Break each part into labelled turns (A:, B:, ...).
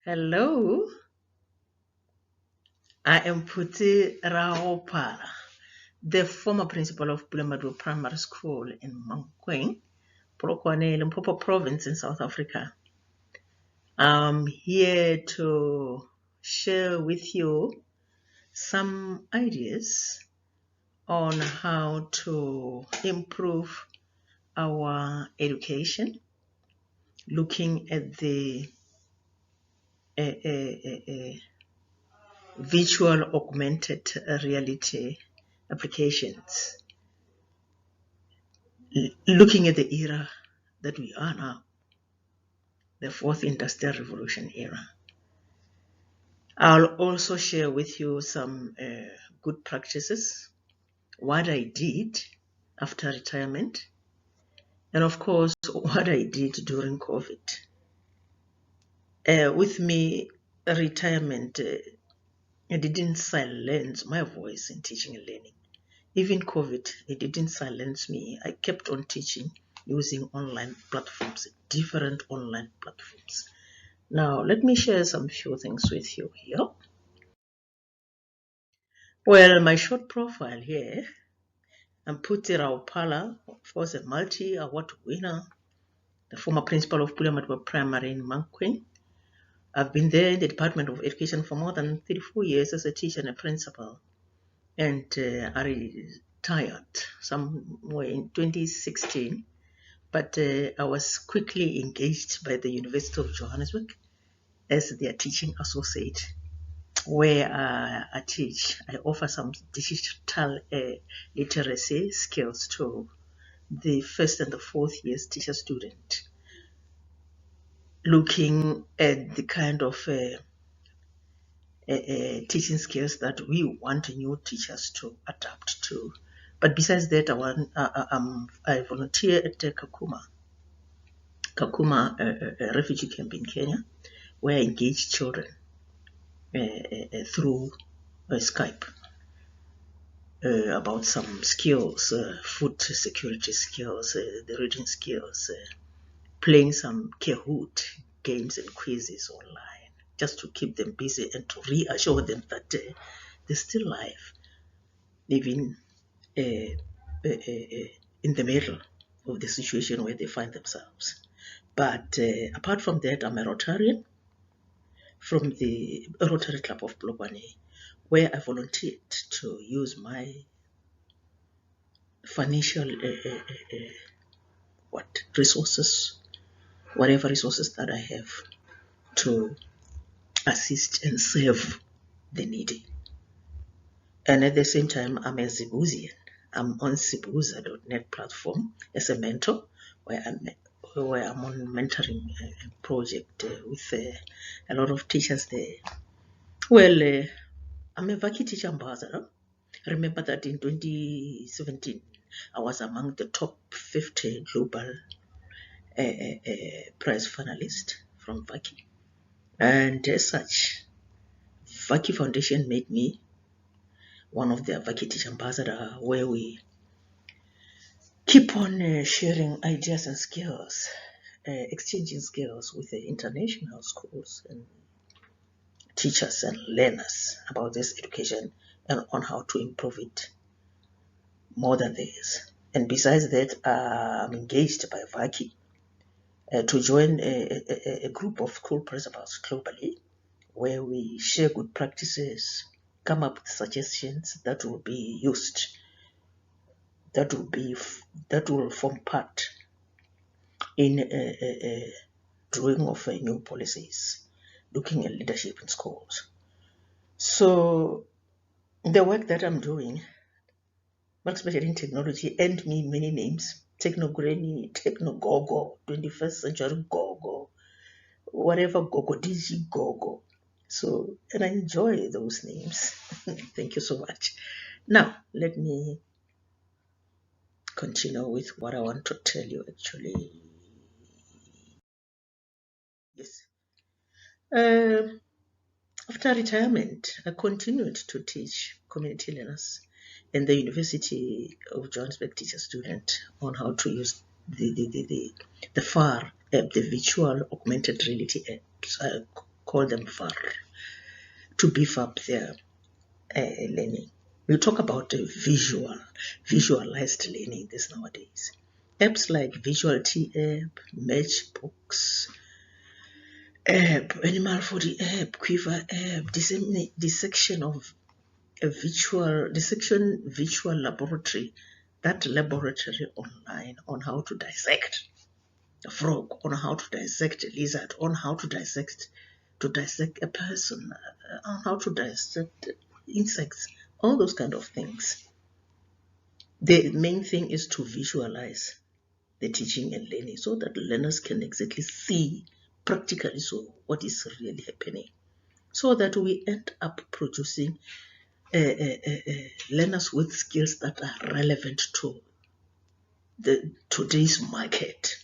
A: Hello, I am Puti Raopara, the former principal of Bulemadu Primary School in Mankweng, Polokwane, Limpopo Province in South Africa. I'm here to share with you some ideas on how to improve our education, looking at the virtual augmented reality applications, looking at the era that we are now, the fourth industrial revolution era. I'll also share with you some good practices, what I did after retirement, and of course, what I did during COVID. With me, retirement, it didn't silence my voice in teaching and learning. Even COVID, it didn't silence me. I kept on teaching using online platforms, different online platforms. Now, let me share some few things with you here. Well, my short profile here, I'm Puti Raupala, of course, a multi-award winner, the former principal of Bulemadu Primary in Mankweng. I've been there in the Department of Education for more than 34 years as a teacher and a principal, and I retired somewhere in 2016. But I was quickly engaged by the University of Johannesburg as their teaching associate, where I teach. I offer some digital literacy skills to the first and the fourth years teacher student, looking at the kind of teaching skills that we want new teachers to adapt to. But besides that, I volunteer at Kakuma refugee camp in Kenya, where I engage children through Skype about some skills, food security skills, the reading skills, playing some Kahoot games and quizzes online, just to keep them busy and to reassure them that they're still alive, even in the middle of the situation where they find themselves. But apart from that, I'm a Rotarian from the Rotary Club of Polokwane, where I volunteered to use my financial resources, whatever resources that I have, to assist and serve the needy. And at the same time, I'm a Zibuzian. I'm on Zibuza.net platform as a mentor, where I'm on mentoring project with a lot of teachers there. Well, I'm a Vaki teacher ambassador. Remember that in 2017, I was among the top 50 global prize finalists from Vaki. And as such, Vaki Foundation made me one of their Vaki Teacher Ambassador, where we keep on sharing ideas and skills, exchanging skills with the international schools and teachers and learners about this education and on how to improve it more than this. And besides that, I'm engaged by Vaki to join a group of school principals globally, where we share good practices, come up with suggestions that will be used, that will form part in drawing of new policies, looking at leadership in schools. So the work that I'm doing, especially in technology, earned me many names: Technogranny, Technogogo, 21st Century Gogo, whatever Gogo, DG Gogo. So, and I enjoy those names. Thank you so much. Now, let me continue with what I want to tell you actually. Yes. After retirement, I continued to teach community learners in the University of Johannesburg teacher student on how to use the virtual augmented reality apps call them VAR, to beef up their learning. We talk about visualized learning this nowadays. Apps like Visual T app, Matchbooks app, Animal 40 app, Quiver app, dissection visual laboratory, that laboratory online on how to dissect a frog, on how to dissect a lizard, on how to dissect a person, on how to dissect insects, all those kind of things. The main thing is to visualize the teaching and learning so that learners can exactly see practically so what is really happening, so that we end up producing learners with skills that are relevant to today's market,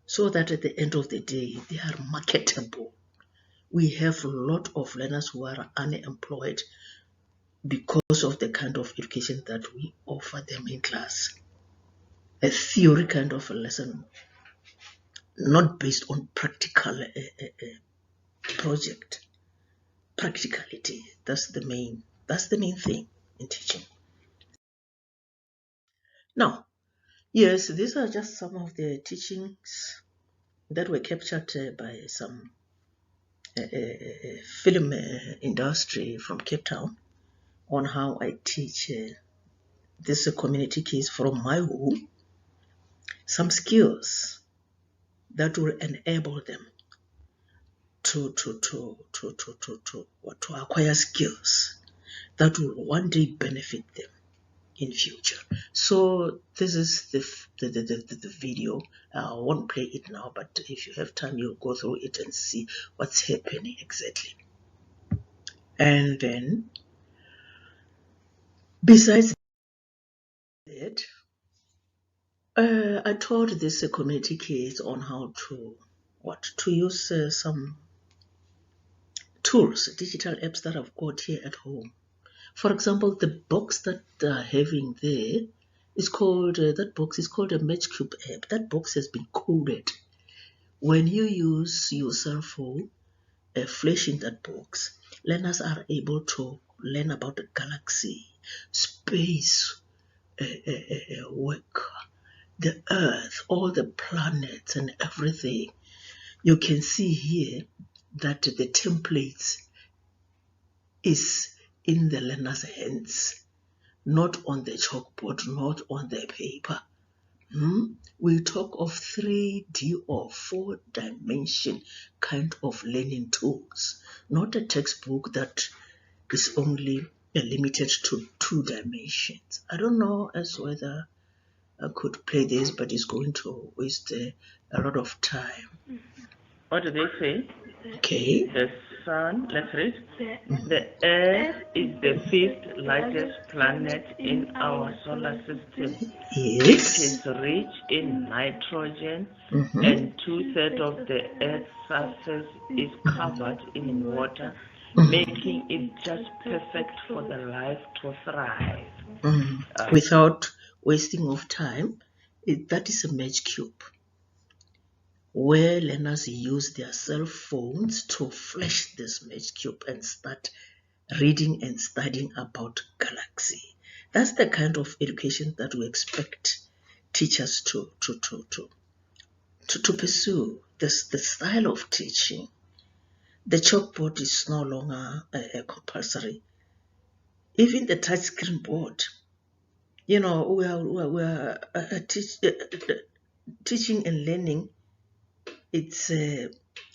A: so that at the end of the day they are marketable. We have a lot of learners who are unemployed because of the kind of education that we offer them in class. A theory kind of a lesson, not based on practical project. Practicality, that's the main thing in teaching. Now, yes, these are just some of the teachings that were captured by some film industry from Cape Town on how I teach this community kids from my home some skills that will enable them to acquire skills that will one day benefit them in future. So this is the video. I won't play it now, but if you have time, you'll go through it and see what's happening exactly. And then, besides that, I taught this community kids on how to use some tools, digital apps that I've got here at home. For example, the box that they're having there is called, that box is called a MatchCube app. That box has been coded. When you use your cell phone, flashing that box, learners are able to learn about the galaxy, space, work, the earth, all the planets and everything. You can see here that the templates is in the learner's hands, not on the chalkboard, not on the paper. We talk of 3D or 4-dimension kind of learning tools, not a textbook that is only limited to 2 dimensions. I don't know as whether I could play this, but it's going to waste a lot of time.
B: What do they say?
A: Okay.
B: The sun, let's read. The Earth is the 5th largest planet in our solar system. It
A: Yes.
B: is rich in nitrogen,
A: Mhm.
B: and 2/3 of the Earth's surface is covered in water, making it just perfect for the life to thrive.
A: Without wasting of time, that is a MatchCube, where learners use their cell phones to flash this MatchCube and start reading and studying about galaxy. That's the kind of education that we expect teachers to pursue. The style of teaching. The chalkboard is no longer compulsory. Even the touchscreen board. We are teaching and learning. It's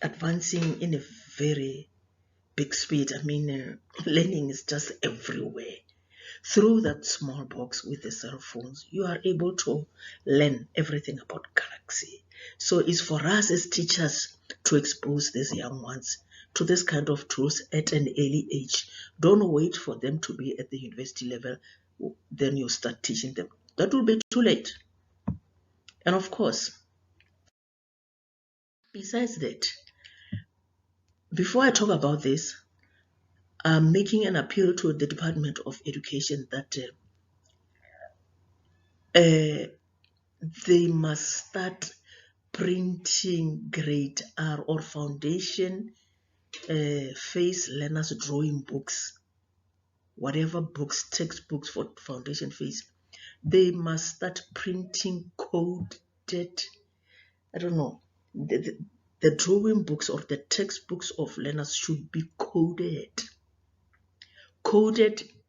A: advancing in a very big speed. I mean, learning is just everywhere. Through that small box with the cell phones, you are able to learn everything about galaxy. So it's for us as teachers to expose these young ones to this kind of tools at an early age. Don't wait for them to be at the university level, then you start teaching them. That will be too late. And of course, besides that, before I talk about this, I'm making an appeal to the Department of Education that they must start printing grade R or foundation phase learners drawing books, whatever books, textbooks for foundation phase, they must start printing coded, I don't know, the drawing books or the textbooks of learners should be coded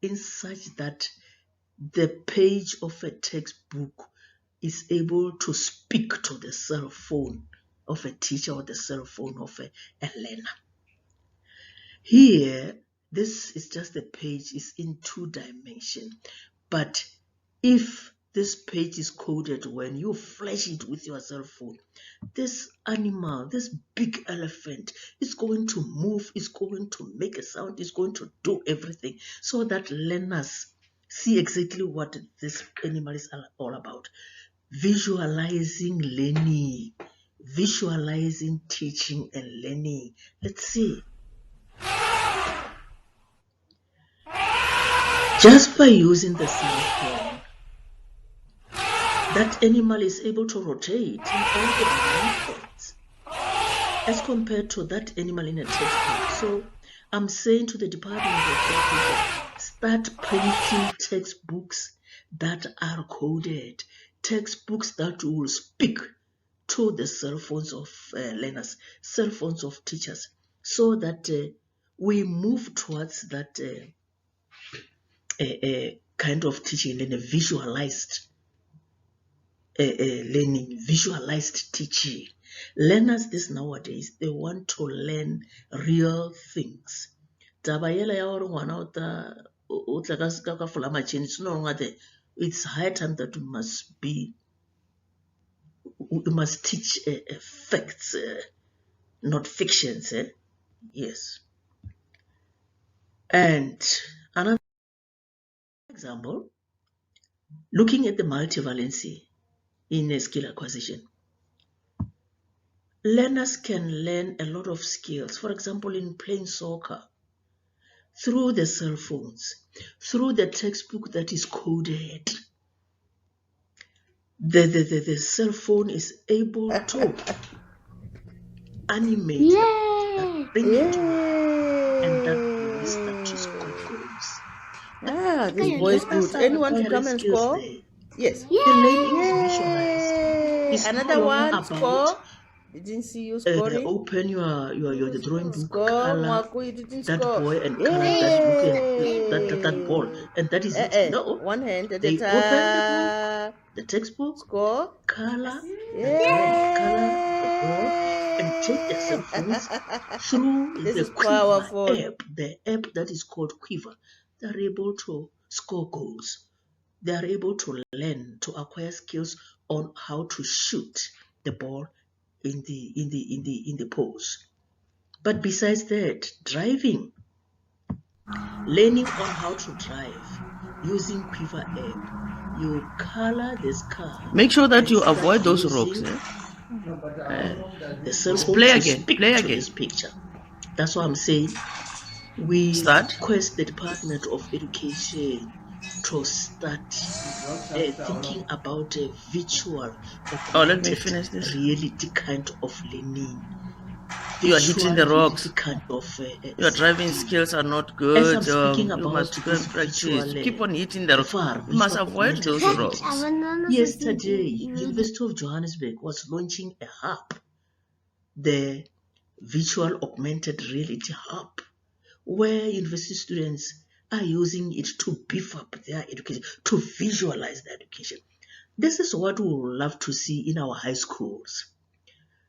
A: in such that the page of a textbook is able to speak to the cell phone of a teacher or the cell phone of a learner. Here, this is just the page is in 2 dimensions, but if this page is coded, when you flash it with your cell phone, this animal, this big elephant, is going to move, is going to make a sound, is going to do everything, so that learners see exactly what this animal is all about. Visualizing learning, visualizing teaching and learning. Let's see. Just by using the cell phone, that animal is able to rotate in all the methods as compared to that animal in a textbook. So I'm saying to the Department of Education, start printing textbooks that are coded, textbooks that will speak to the cell phones of learners, cell phones of teachers, so that we move towards that kind of teaching in a visualized learning, visualized teaching. Learners this nowadays, they want to learn real things. It's high time that we must teach facts, not fictions. Yes. And another example, looking at the multivalency in a skill acquisition. Learners can learn a lot of skills, for example, in playing soccer, through the cell phones, through the textbook that is coded. The cell phone is able to animate, bring it to life, and that boy starts to score goals.
C: This boy is good. Anyone to come and score?
A: There.
C: Yes.
A: The learning is visualized. It's
C: Another
A: no
C: one
A: about
C: score. Didn't see you scoring.
A: Open your drawing book,
C: Score.
A: color
C: Mwaku, you didn't
A: that
C: score.
A: boy and color that ball, and that is it. No,
C: One hand at
A: they
C: a
A: open
C: time.
A: the textbook,
C: Score.
A: color, color the ball, and take their cell phones through
C: This
A: the
C: is
A: Quiver
C: powerful.
A: app, the app that is called Quiver. They're able to score goals. They are able to learn, to acquire skills on how to shoot the ball in the post. But besides that, driving, learning on how to drive using Quiver app, you color this car.
B: Make sure that you avoid those rocks.
A: The cell phone
B: Play
A: to
B: again.
A: speak
B: Play
A: to
B: again.
A: this picture. That's what I'm saying. We
B: Start.
A: request the Department of Education to start thinking about a virtual
B: let me finish this.
A: reality kind of learning.
B: You are hitting the rocks.
A: Kind of,
B: your driving skills are not
A: As
B: good.
A: I'm speaking
B: You
A: about
B: must go and
A: this
B: practice.
A: virtual,
B: Keep on hitting the rocks.
A: VAR,
B: You must
A: visual
B: avoid
A: augmented
B: those
A: reality.
B: rocks.
A: Yesterday, University of Johannesburg was launching a hub, the Virtual Augmented Reality Hub, where university students are using it to beef up their education, to visualize their education. This is what we would love to see in our high schools.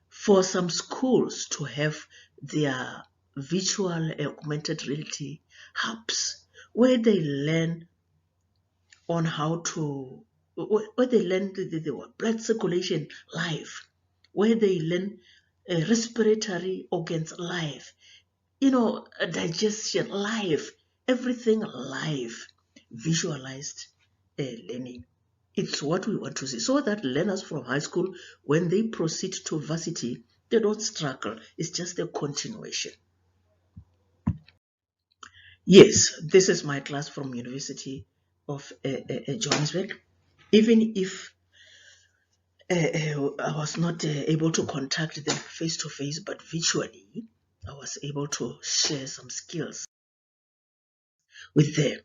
A: For some schools to have their virtual augmented reality hubs, where they learn on how to, where they learn the blood circulation live, where they learn respiratory organs live, digestion live, everything live, visualized learning. It's what we want to see, so that learners from high school, when they proceed to varsity, they don't struggle. It's just a continuation. Yes, this is my class from University of Johannesburg. Even if I was not able to contact them face to face, but virtually, I was able to share some skills with them.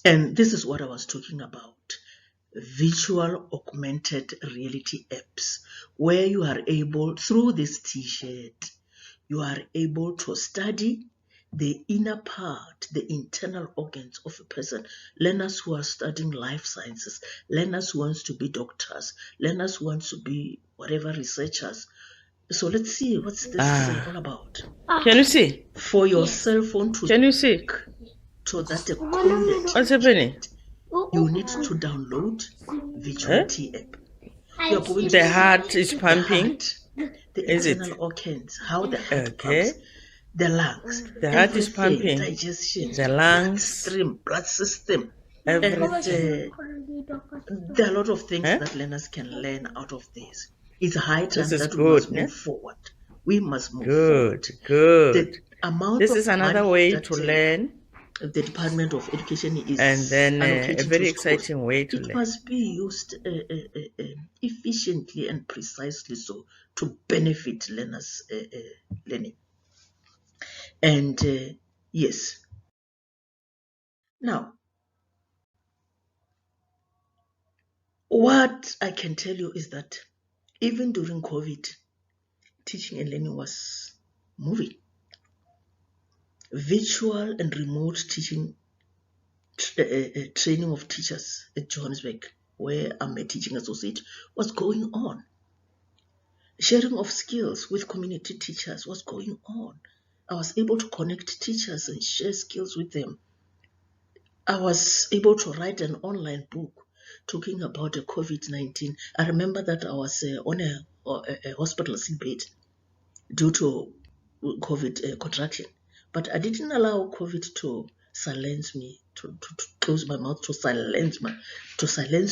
A: And this is what I was talking about. Virtual augmented reality apps, where you are able, through this t-shirt, you are able to study the inner part, the internal organs of a person. Learners who are studying life sciences, learners who want to be doctors, learners who want to be whatever researchers. So let's see what's this all about.
C: Can you see?
A: For your cell phone to
C: Can you see?
A: so that the content
C: What's happening?
A: you need to download Virtual T app. You are going to
C: The
A: see
C: heart is pumping.
A: heart, the
C: Is it?
A: internal organs, how the heart
C: Okay.
A: pumps, the lungs,
C: The heart is
A: everything,
C: pumping.
A: digestion,
C: The lungs.
A: stream, blood system,
C: Everything.
A: and there are a lot of things that learners can learn out of this. It's high time
C: This is
A: that we
C: good,
A: must
C: yeah?
A: move forward. We must move forward.
C: Good.
A: The amount
C: This
A: of
C: is another
A: money
C: way
A: that,
C: to learn,
A: the Department of Education is
C: and then a
A: allocating
C: very
A: to schools.
C: exciting way to
A: It
C: learn.
A: must be used efficiently and precisely so to benefit learners' learning. And yes. Now, what I can tell you is that even during COVID, teaching and learning was moving. Virtual and remote teaching training of teachers at Johannesburg, where I'm a teaching associate, was going on. Sharing of skills with community teachers was going on. I was able to connect teachers and share skills with them. I was able to write an online book talking about the COVID-19. I remember that I was on a hospital sick bed due to COVID contraction. But I didn't allow COVID to silence me, to close my mouth, to silence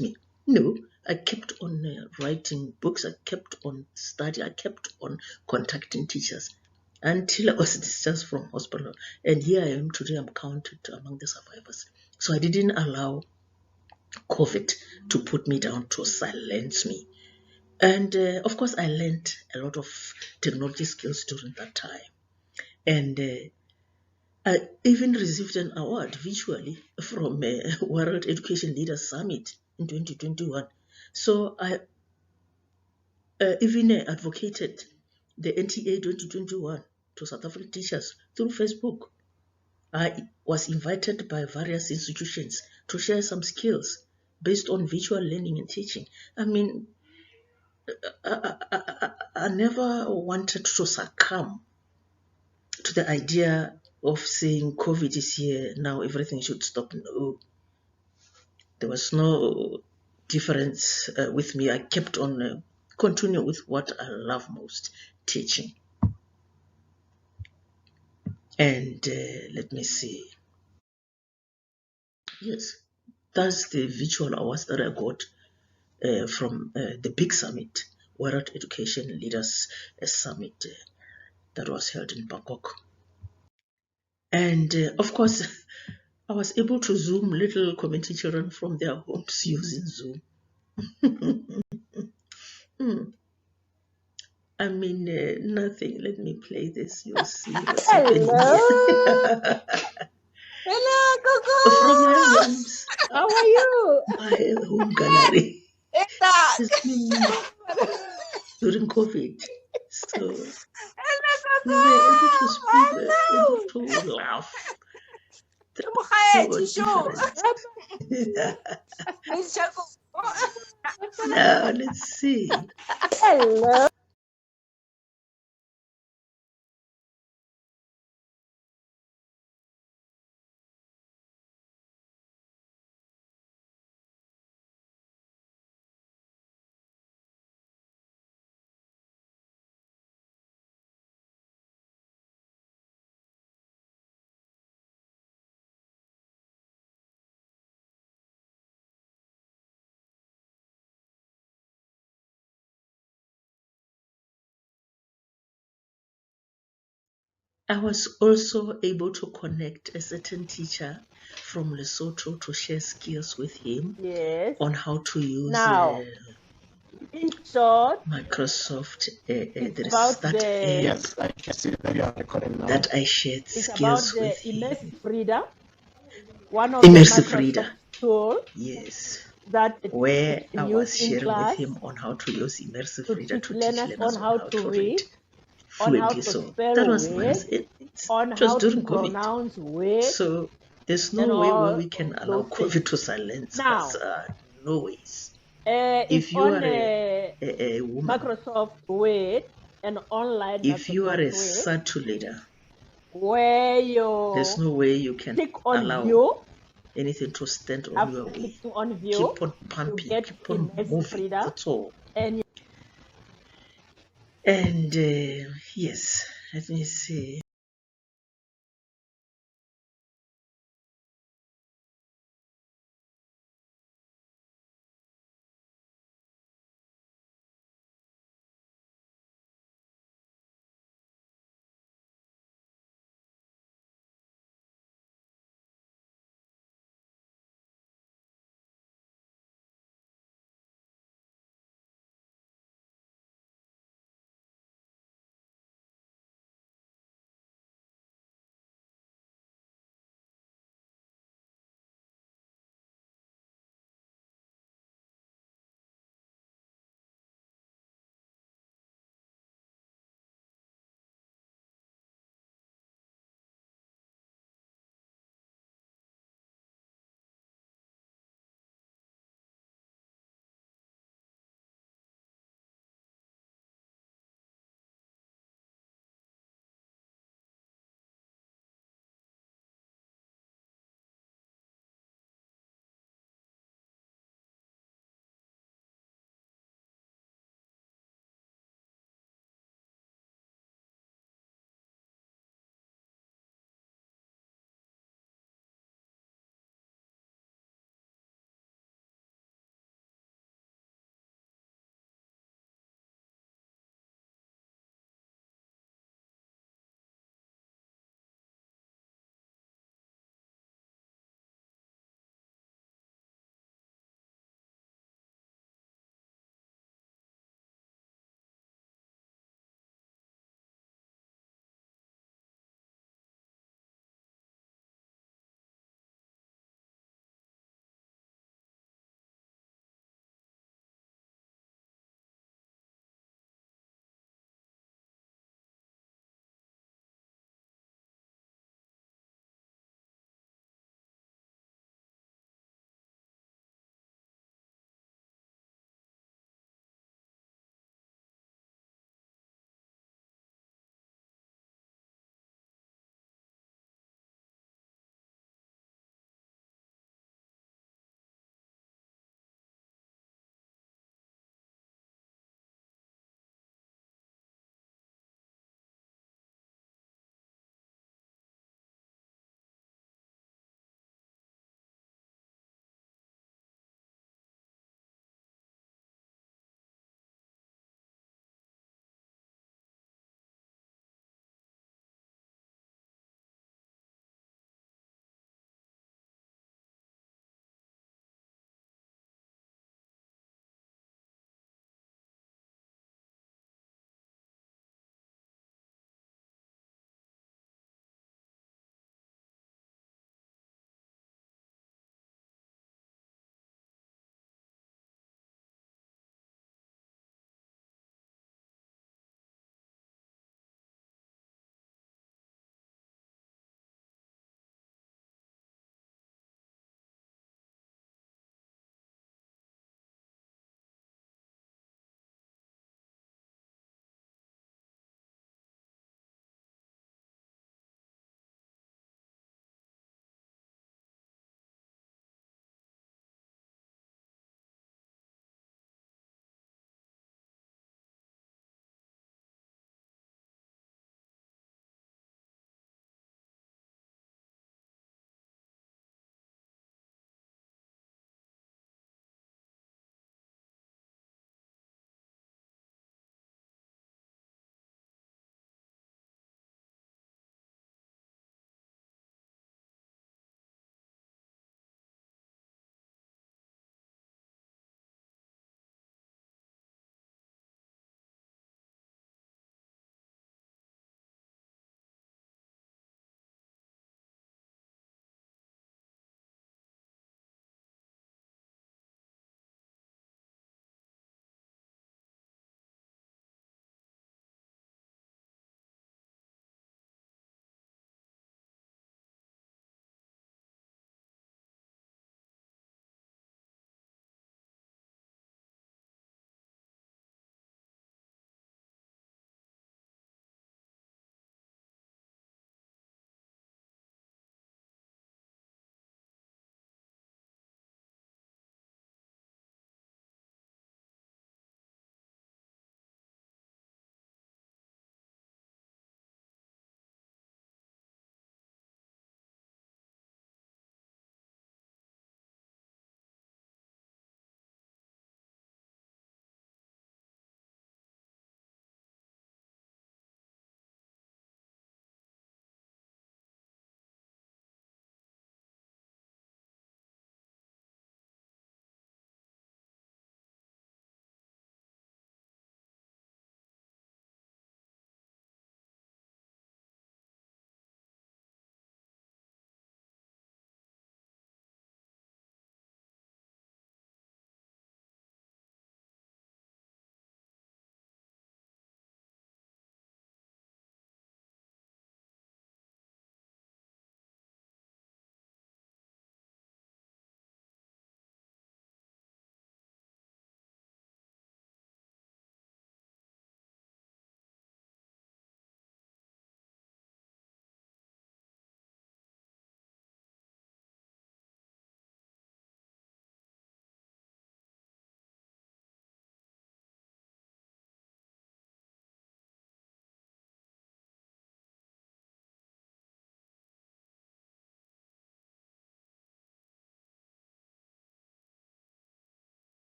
A: me. No, I kept on writing books. I kept on studying. I kept on contacting teachers until I was discharged from hospital. And here I am today. I'm counted among the survivors. So I didn't allow COVID to put me down, to silence me. And of course, I learned a lot of technology skills during that time. And I even received an award virtually from World Education Leaders Summit in 2021. So I even advocated the NTA 2021 to South African teachers through Facebook. I was invited by various institutions to share some skills based on virtual learning and teaching. I mean, I never wanted to succumb to the idea of saying COVID is here, now everything should stop. No, there was no difference with me. I kept on continuing with what I love most, teaching. And let me see. Yes, that's the virtual awards that I got from the big summit, World Education Leaders Summit that was held in Bangkok. And of course, I was able to Zoom little community children from their homes using Zoom. I mean, nothing. Let me play this. You'll see what's happening here.
C: Hello,
A: From my
C: Coco.
A: homes,
C: How are you?
A: my home gallery.
C: Ita.
A: It's been during COVID. So we
C: Hello,
A: were able to
C: Coco.
A: speak, we were
C: Hello.
A: able to laugh.
C: Mukhae,
A: So
C: Chishu.
A: different.
C: Miss Chaco.
A: Now, let's see.
C: Hello.
A: I was also able to connect a certain teacher from Lesotho to share skills with him
C: Yes.
A: on how to use
C: Now. In short,
A: Microsoft, there
C: it's
A: is
C: about
A: that
C: the
A: app
D: Yes, I can see that you are recording now.
A: that I shared
C: it's about
A: skills
C: the
A: with him.
C: immersive reader, one of the
A: Immersive reader,
C: Microsoft tool
A: yes,
C: that is
A: where I was
C: used in
A: sharing with
C: class
A: him on how to use immersive
C: to
A: reader
C: teach
A: to teach
C: learners
A: learners
C: on
A: on
C: how
A: how
C: to
A: to
C: read,
A: read
C: on how
A: fluently.
C: to
A: So
C: spell
A: that was nice.
C: words,
A: It
C: on
A: was
C: how to
A: during COVID.
C: pronounce words,
A: So there's
C: and
A: no way where
C: all
A: we can
C: of
A: allow
C: those
A: COVID
C: things.
A: to silence
C: Now,
A: us. No ways.
C: it's
A: If you
C: on
A: are a woman,
C: Microsoft Word, an online
A: if you are a
C: Microsoft Word,
A: circulator,
C: where
A: there's
C: you
A: no way you can
C: click on
A: allow
C: view.
A: anything to stand on
C: After
A: your way.
C: clicking on view,
A: Keep on
C: you
A: pumping,
C: get
A: keep on
C: immersive
A: moving.
C: reader,
A: That's all.
C: and
A: And yes, let me see.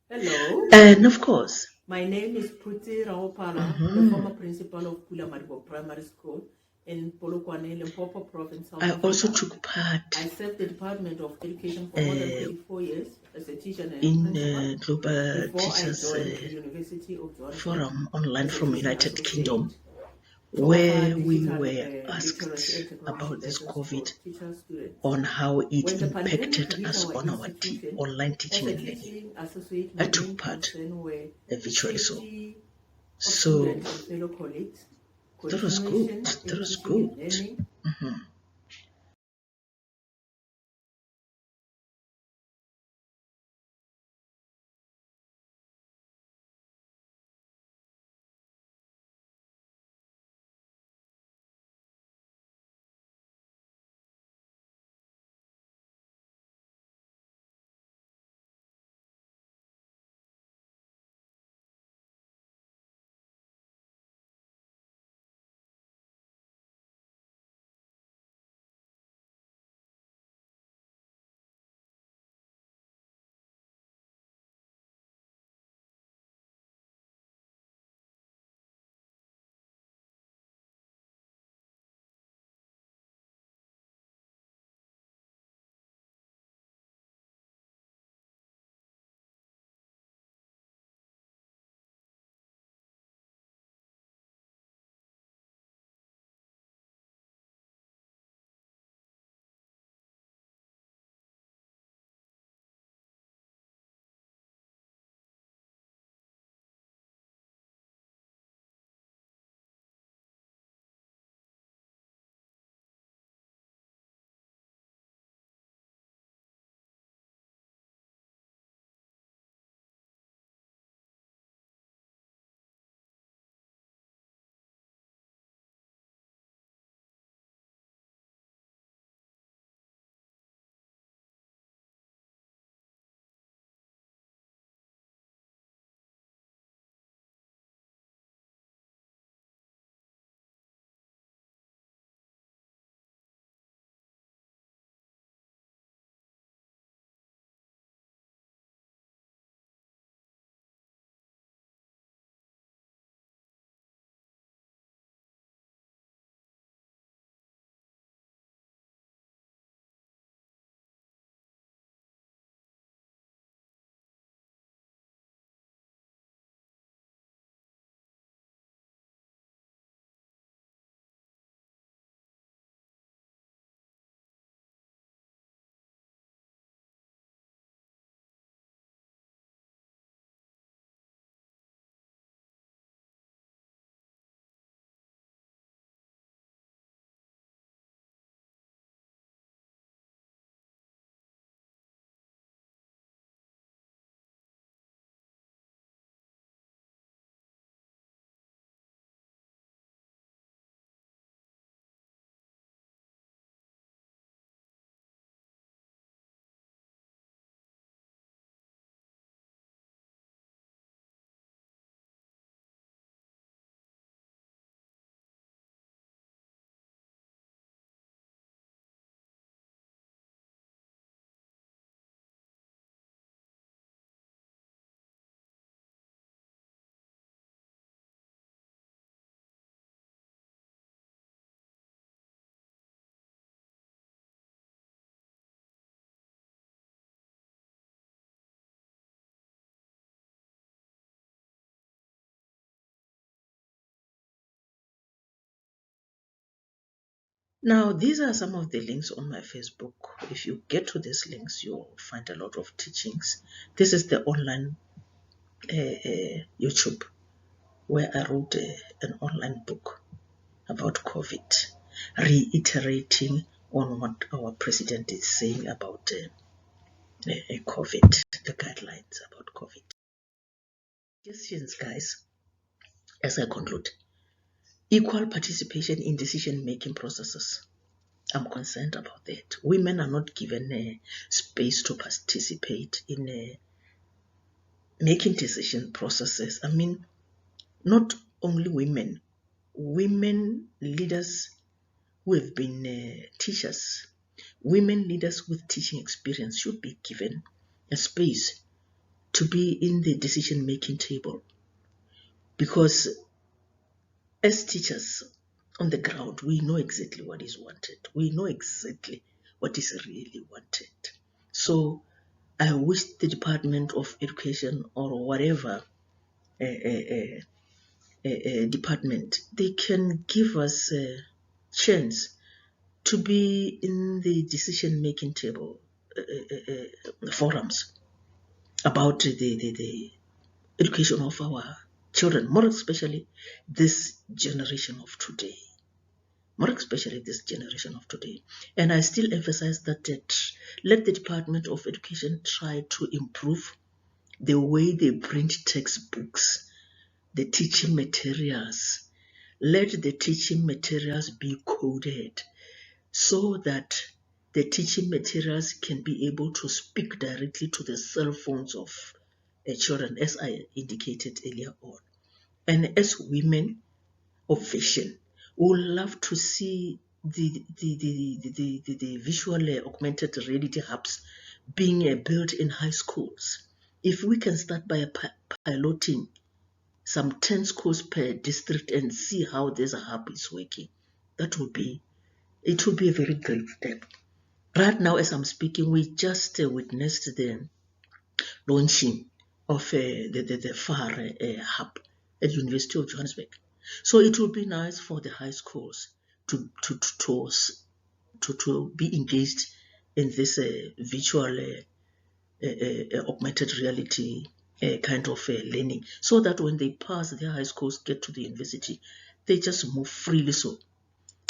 E: Hello,
A: And of course,
E: my name is Puti Raopala, the
A: mhm,
E: former principal of Pula Maribo Primary School in Polokwane, Limpopo Province, South
A: I also
E: Africa.
A: took part
E: I served the Department of Education for more than
A: uh,
E: 34 years as a teacher and a
A: in
E: principal
A: Global
E: before I
A: Teachers
E: joined the University of Johannesburg
A: Forum online
E: as a
A: from
E: teaching
A: United Kingdom,
E: associate to offer
A: where we
E: digital
A: were
E: literacy
A: asked
E: and technology
A: about this
E: lessons for
A: COVID
E: teacher students.
A: on how it
E: When the pandemic
A: impacted
E: hit
A: us
E: our
A: on our
E: institution,
A: online
E: as
A: teaching
E: a
A: and learning.
E: teaching associate,
A: I
E: my main
A: took part
E: concern were
A: virtually,
E: safety of
A: so
E: students and fellow colleagues,
A: that was good.
E: continuation
A: That
E: in
A: was
E: teaching
A: good.
E: and learning,
A: Mhm. Now, these are some of the links on my Facebook. If you get to these links, you'll find a lot of teachings. This is the online YouTube where I wrote an online book about COVID, reiterating on what our president is saying about COVID, the guidelines about COVID. Questions, guys, as I conclude. Equal participation in decision-making processes. I'm concerned about that. Women are not given a space to participate in making decision processes. I mean, not only women, women leaders who have been teachers, women leaders with teaching experience should be given a space to be in the decision-making table, because as teachers on the ground, we know exactly what is wanted. We know exactly what is really wanted. So I wish the Department of Education or whatever department, they can give us a chance to be in the decision-making table forums about the education of our children, more especially this generation of today. More especially this generation of today. And I still emphasize that let the Department of Education try to improve the way they print textbooks, the teaching materials. Let the teaching materials be coded so that the teaching materials can be able to speak directly to the cell phones of children, as I indicated earlier on. And as women of vision, we would love to see the visual augmented reality hubs being built in high schools. If we can start by piloting some 10 schools per district and see how this hub is working, it would be a very great step. Right now, as I'm speaking, we just witnessed the launching of the FAR hub at University of Johannesburg. So it would be nice for the high schools to be engaged in this virtual augmented reality kind of learning, so that when they pass their high schools, get to the university, they just move freely. So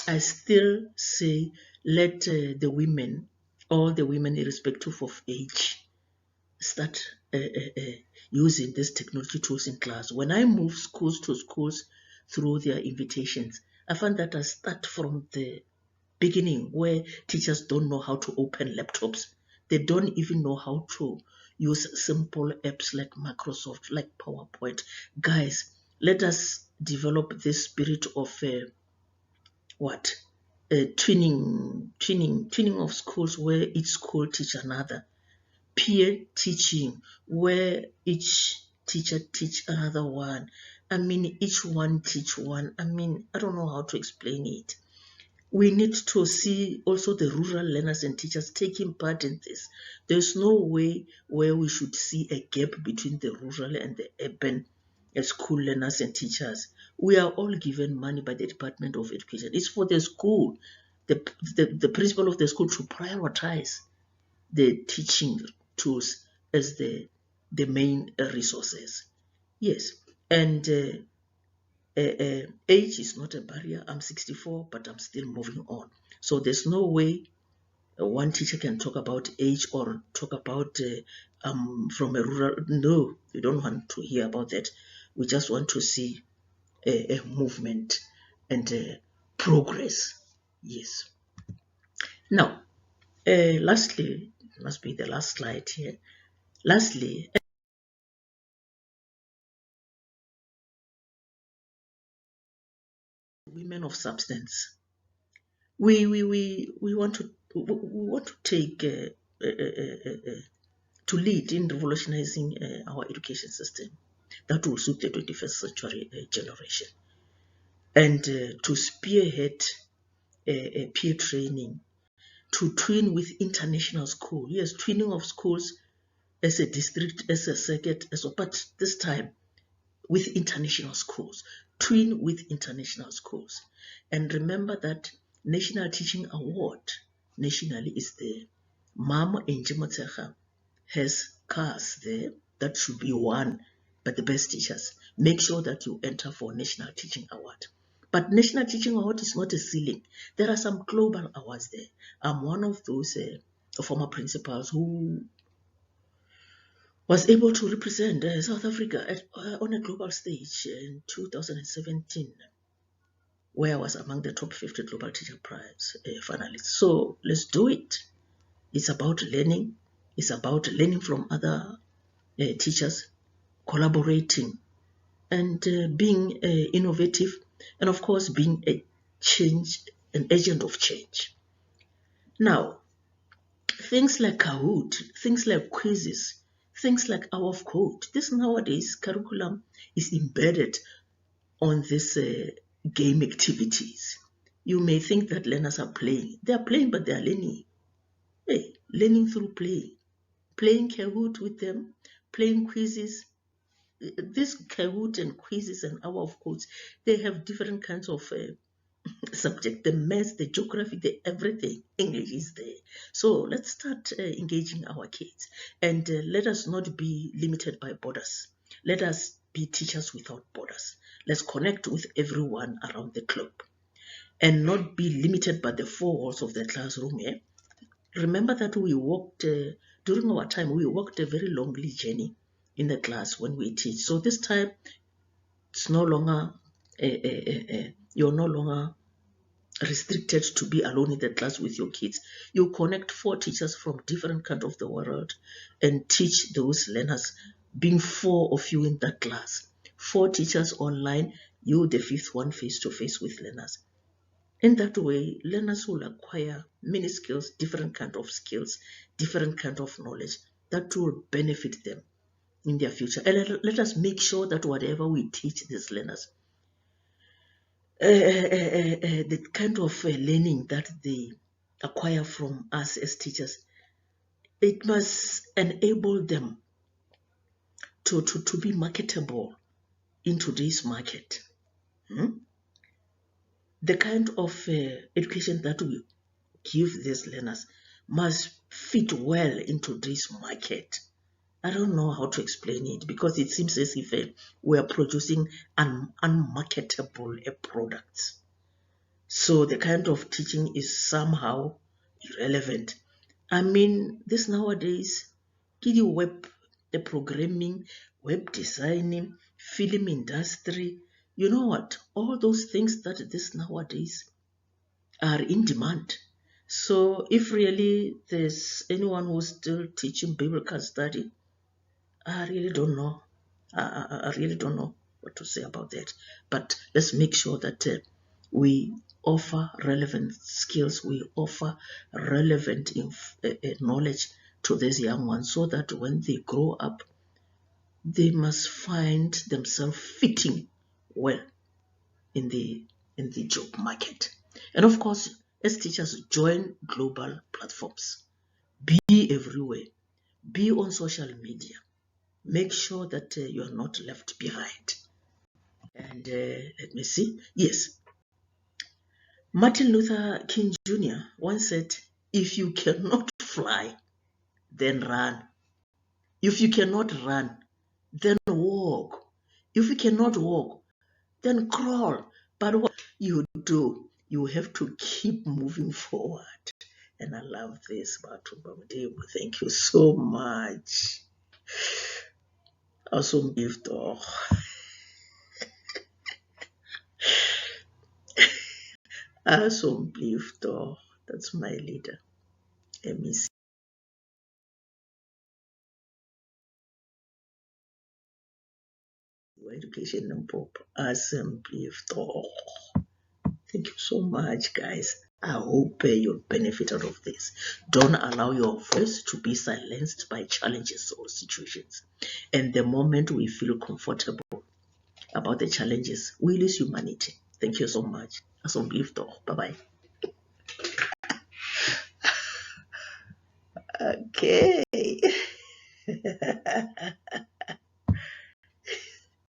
A: I still say let the women, all the women irrespective of age, start using these technology tools in class. When I move schools to schools through their invitations, I find that I start from the beginning where teachers don't know how to open laptops. They don't even know how to use simple apps like Microsoft, like PowerPoint. Guys, let us develop this spirit of twinning of schools, where each school teach another. Peer teaching, where each teacher teach another one. I mean, each one teach one. I mean, I don't know how to explain it. We need to see also the rural learners and teachers taking part in this. There's no way where we should see a gap between the rural and the urban school learners and teachers. We are all given money by the Department of Education. It's for the school, the principal of the school, to prioritize the teaching tools as the main resources. Yes, and age is not a barrier. I'm 64, but I'm still moving on. So there's no way one teacher can talk about age or talk about from a rural. No, we don't want to hear about that. We just want to see a movement and progress. Yes. Now, lastly, must be the last slide here. Lastly, women of substance. We want to take to lead in revolutionizing our education system that will suit the 21st century generation, and to spearhead peer training, to twin with international school. Yes, twinning of schools as a district, as a circuit, but this time with international schools, twin with international schools. And remember that National Teaching Award nationally is there. Mama Enjimotsecha has cars there that should be won by the best teachers. Make sure that you enter for National Teaching Award. But National Teaching Award is not a ceiling. There are some global awards there. I'm one of those former principals who was able to represent South Africa on a global stage in 2017, where I was among the top 50 Global Teacher Prize finalists. So let's do it. It's about learning. It's about learning from other teachers, collaborating, and being innovative, and of course being an agent of change. Now, things like Kahoot, things like quizzes, things like Hour of Code. This nowadays curriculum is embedded on this game activities. You may think that learners are playing. They are playing, but they are learning. Hey, learning through play. Playing Kahoot with them, playing quizzes. This Kahoot and quizzes and Hour of Codes, they have different kinds of subject, the maths, the geography, the everything. English is there. So let's start engaging our kids, and let us not be limited by borders. Let us be teachers without borders. Let's connect with everyone around the globe and not be limited by the four walls of the classroom. Remember that we walked, during our time, we walked a very lonely journey in the class when we teach. So this time, it's no longer, you're no longer restricted to be alone in the class with your kids. You connect 4 teachers from different countries of the world and teach those learners, being 4 of you in that class. 4 teachers online, you the 5th one face-to-face with learners. In that way, learners will acquire many skills, different kind of skills, different kind of knowledge that will benefit them in their future. And let us make sure that whatever we teach these learners, the kind of learning that they acquire from us as teachers, it must enable them to be marketable in today's market. The kind of education that we give these learners must fit well into this market. I don't know how to explain it, because it seems as if we are producing unmarketable products. So the kind of teaching is somehow irrelevant. I mean, this nowadays, the web, the programming, web designing, film industry, you know what? All those things that this nowadays are in demand. So if really there's anyone who's still teaching biblical study, I really don't know. I really don't know what to say about that. But let's make sure that we offer relevant skills, we offer relevant knowledge to these young ones, so that when they grow up, they must find themselves fitting well in the job market. And of course, as teachers, join global platforms. Be everywhere. Be on social media. Make sure that you are not left behind. And let me see. Yes. Martin Luther King Jr. once said, if you cannot fly, then run. If you cannot run, then walk. If you cannot walk, then crawl. But what you do, you have to keep moving forward. And I love this, Batu. Thank you so much. Awesome gift, oh. Awesome gift, oh. That's my leader. Let me see. Education and Pop. Awesome gift, oh. Thank you so much, guys. I hope you'll benefit out of this. Don't allow your voice to be silenced by challenges or situations. And the moment we feel comfortable about the challenges, we lose humanity. Thank you so much. Bye-bye. Okay.